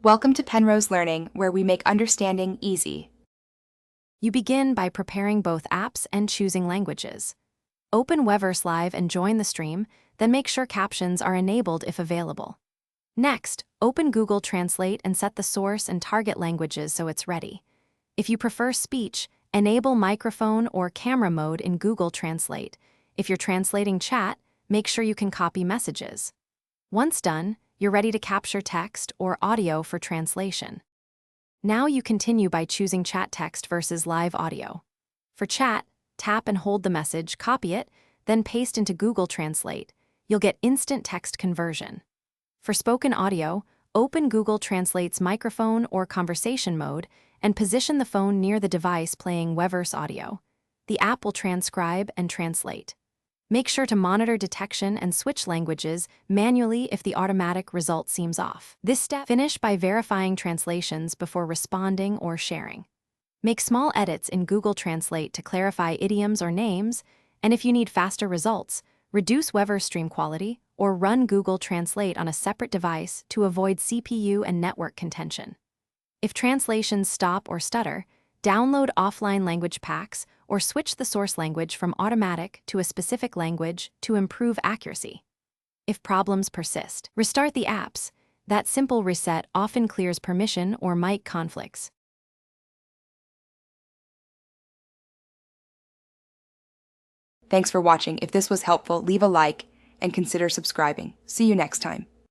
Welcome to Penrose Learning, where we make understanding easy. You begin by preparing both apps and choosing languages. Open Weverse Live and join the stream, then make sure captions are enabled if available. Next, open Google Translate and set the source and target languages so it's ready. If you prefer speech, enable microphone or camera mode in Google Translate. If you're translating chat, make sure you can copy messages. Once done, you're ready to capture text or audio for translation. Now you continue by choosing chat text versus live audio. For chat, tap and hold the message, copy it, then paste into Google Translate. You'll get instant text conversion. For spoken audio, open Google Translate's microphone or conversation mode and position the phone near the device playing Weverse audio. The app will transcribe and translate. Make sure to monitor detection and switch languages manually if the automatic result seems off. This step finish by verifying translations before responding or sharing. Make small edits in Google Translate to clarify idioms or names, and if you need faster results, reduce Weverse stream quality or run Google Translate on a separate device to avoid CPU and network contention. If translations stop or stutter, download offline language packs or switch the source language from automatic to a specific language to improve accuracy. If problems persist, restart the apps. That simple reset often clears permission or mic conflicts. Thanks for watching. If this was helpful, leave a like and consider subscribing. See you next time.